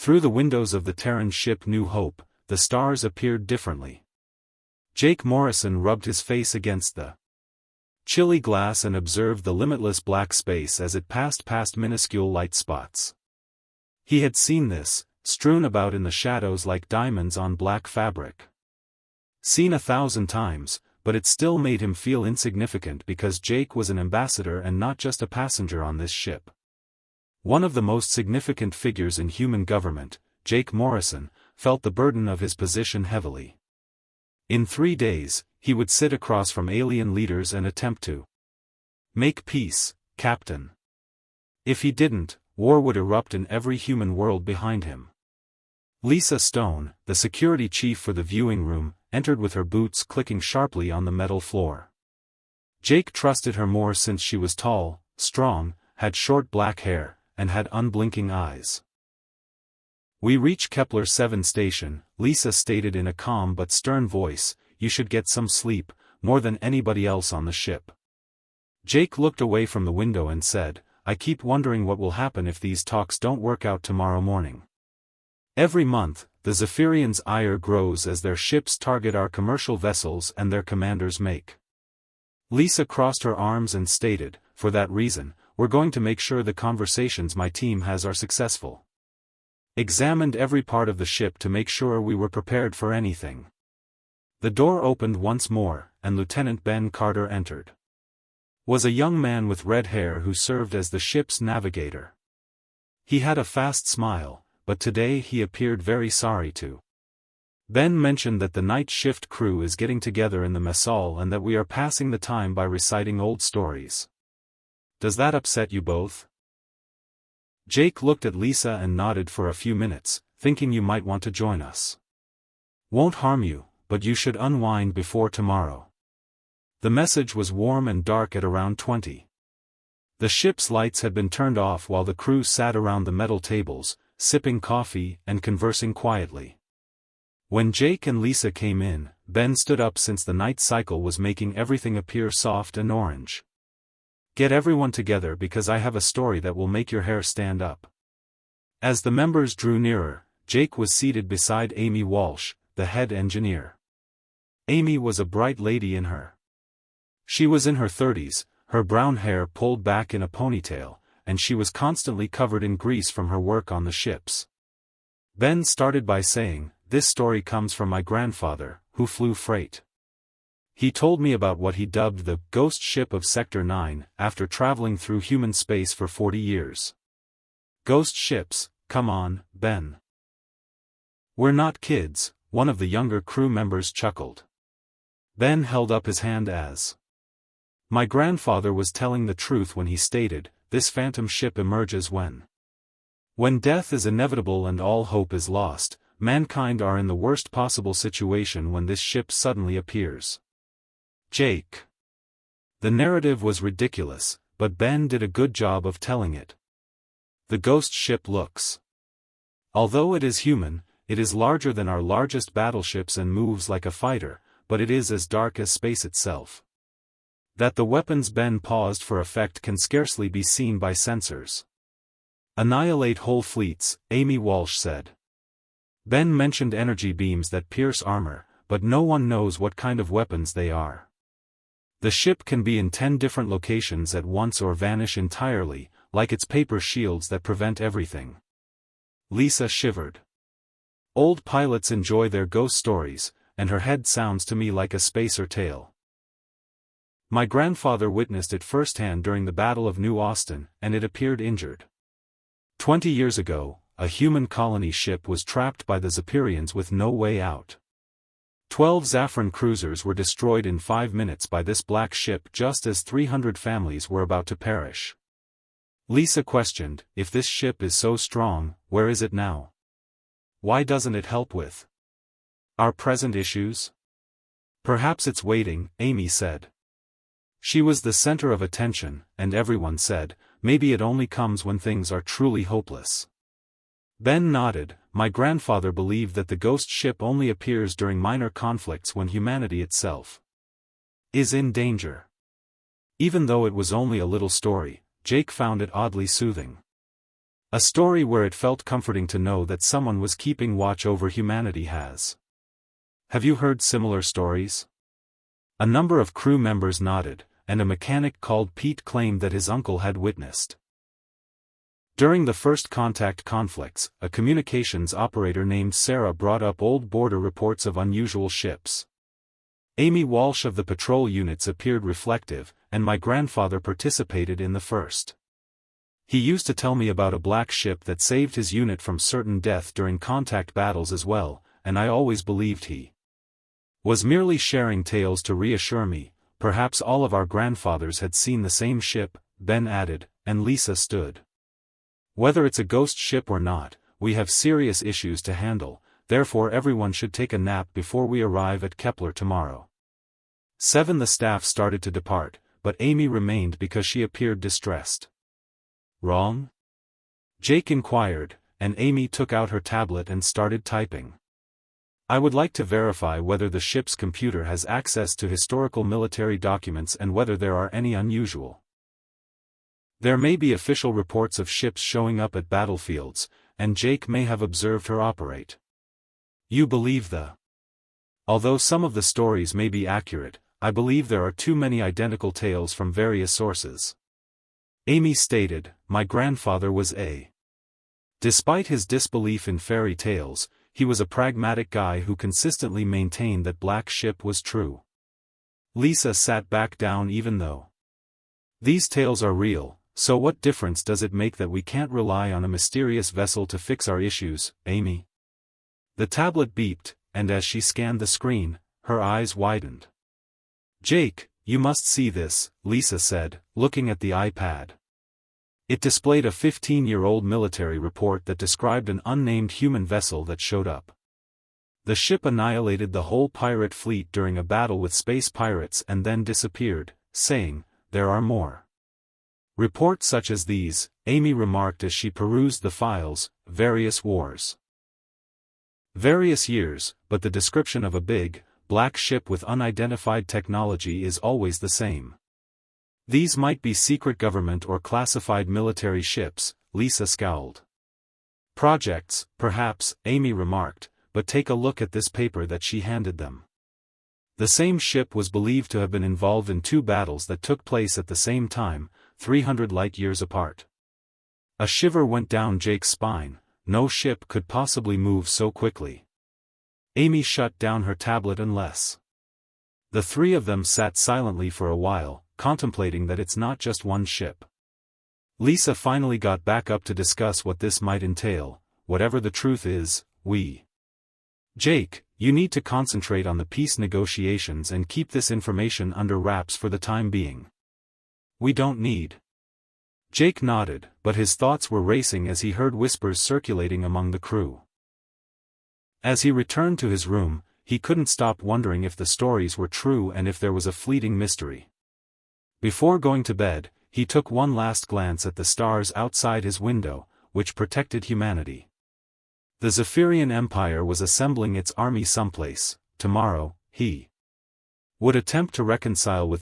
Through the windows of the Terran ship New Hope, the stars appeared differently. Jake Morrison rubbed his face against the chilly glass and observed the limitless black space as it passed past minuscule light spots. He had seen this, strewn about in the shadows like diamonds on black fabric. Seen 1,000 times, but it still made him feel insignificant because Jake was an ambassador and not just a passenger on this ship. One of the most significant figures in human government, Jake Morrison, felt the burden of his position heavily. In 3 days, he would sit across from alien leaders and attempt to make peace, Captain. If he didn't, war would erupt in every human world behind him. Lisa Stone, the security chief for the viewing room, entered with her boots clicking sharply on the metal floor. Jake trusted her more since she was tall, strong, had short black hair, and had unblinking eyes. "We reach Kepler 7 station," Lisa stated in a calm but stern voice. "You should get some sleep, more than anybody else on the ship." Jake looked away from the window and said, "I keep wondering what will happen if these talks don't work out tomorrow morning. Every month, the Zephyrians' ire grows as their ships target our commercial vessels and their commanders make." Lisa crossed her arms and stated, "For that reason, we're going to make sure the conversations my team has are successful. Examined every part of the ship to make sure we were prepared for anything." The door opened once more, and Lieutenant Ben Carter entered. Was a young man with red hair who served as the ship's navigator. He had a fast smile, but today he appeared very sorry too. Ben mentioned that the night shift crew is getting together in the mess hall and that we are passing the time by reciting old stories. "Does that upset you both?" Jake looked at Lisa and nodded for a few minutes, thinking, "You might want to join us. Won't harm you, but you should unwind before tomorrow." The message was warm and dark at around 20. The ship's lights had been turned off while the crew sat around the metal tables, sipping coffee and conversing quietly. When Jake and Lisa came in, Ben stood up since the night cycle was making everything appear soft and orange. "Get everyone together because I have a story that will make your hair stand up." As the members drew nearer, Jake was seated beside Amy Walsh, the head engineer. Amy was a bright lady in her. She was in her 30s, her brown hair pulled back in a ponytail, and she was constantly covered in grease from her work on the ships. Ben started by saying, "This story comes from my grandfather, who flew freight. He told me about what he dubbed the ghost ship of Sector 9, after traveling through human space for 40 years. Ghost ships, come on, Ben. We're not kids," one of the younger crew members chuckled. Ben held up his hand as, "My grandfather was telling the truth when he stated, this phantom ship emerges when death is inevitable and all hope is lost, mankind are in the worst possible situation when this ship suddenly appears." Jake. The narrative was ridiculous, but Ben did a good job of telling it. The ghost ship looks. Although it is human, it is larger than our largest battleships and moves like a fighter, but it is as dark as space itself. That the weapons Ben paused for effect can scarcely be seen by sensors. "Annihilate whole fleets," Amy Walsh said. Ben mentioned energy beams that pierce armor, but no one knows what kind of weapons they are. The ship can be in 10 different locations at once or vanish entirely, like its paper shields that prevent everything. Lisa shivered. Old pilots enjoy their ghost stories, and her head sounds to me like a spacer tale. My grandfather witnessed it firsthand during the Battle of New Austin, and it appeared injured. 20 years ago, a human colony ship was trapped by the Zephyrians with no way out. 12 Zafran cruisers were destroyed in 5 minutes by this black ship just as 300 families were about to perish. Lisa questioned, "If this ship is so strong, where is it now? Why doesn't it help with our present issues?" "Perhaps it's waiting," Amy said. She was the center of attention, and everyone said, "Maybe it only comes when things are truly hopeless." Ben nodded. "My grandfather believed that the ghost ship only appears during minor conflicts when humanity itself is in danger." Even though it was only a little story, Jake found it oddly soothing. A story where it felt comforting to know that someone was keeping watch over humanity has. Have you heard similar stories? A number of crew members nodded, and a mechanic called Pete claimed that his uncle had witnessed. During the first contact conflicts, a communications operator named Sarah brought up old border reports of unusual ships. Amy Walsh of the patrol units appeared reflective, and my grandfather participated in the first. He used to tell me about a black ship that saved his unit from certain death during contact battles as well, and I always believed he was merely sharing tales to reassure me. Perhaps all of our grandfathers had seen the same ship, Ben added, and Lisa stood. Whether it's a ghost ship or not, we have serious issues to handle, therefore everyone should take a nap before we arrive at Kepler tomorrow. 7. The staff started to depart, but Amy remained because she appeared distressed. Wrong? Jake inquired, and Amy took out her tablet and started typing. I would like to verify whether the ship's computer has access to historical military documents and whether there are any unusual. There may be official reports of ships showing up at battlefields, and Jake may have observed her operate. You believe the? Although some of the stories may be accurate, I believe there are too many identical tales from various sources. Amy stated, my grandfather was a. Despite his disbelief in fairy tales, he was a pragmatic guy who consistently maintained that black ship was true. Lisa sat back down even though these tales are real. So what difference does it make that we can't rely on a mysterious vessel to fix our issues, Amy? The tablet beeped, and as she scanned the screen, her eyes widened. Jake, you must see this, Lisa said, looking at the iPad. It displayed a 15-year-old military report that described an unnamed human vessel that showed up. The ship annihilated the whole pirate fleet during a battle with space pirates and then disappeared, saying, there are more. Reports such as these, Amy remarked as she perused the files, various wars. Various years, but the description of a big, black ship with unidentified technology is always the same. These might be secret government or classified military ships, Lisa scowled. Projects, perhaps, Amy remarked, but take a look at this paper that she handed them. The same ship was believed to have been involved in 2 battles that took place at the same time, 300 light-years apart. A shiver went down Jake's spine. No ship could possibly move so quickly. Amy shut down her tablet unless. The 3 of them sat silently for a while, contemplating that it's not just one ship. Lisa finally got back up to discuss what this might entail. Whatever the truth is, Jake, you need to concentrate on the peace negotiations and keep this information under wraps for the time being. We don't need. Jake nodded, but his thoughts were racing as he heard whispers circulating among the crew. As he returned to his room, he couldn't stop wondering if the stories were true and if there was a fleeting mystery. Before going to bed, he took one last glance at the stars outside his window, which protected humanity. The Zephyrian Empire was assembling its army someplace. Tomorrow, he would attempt to reconcile with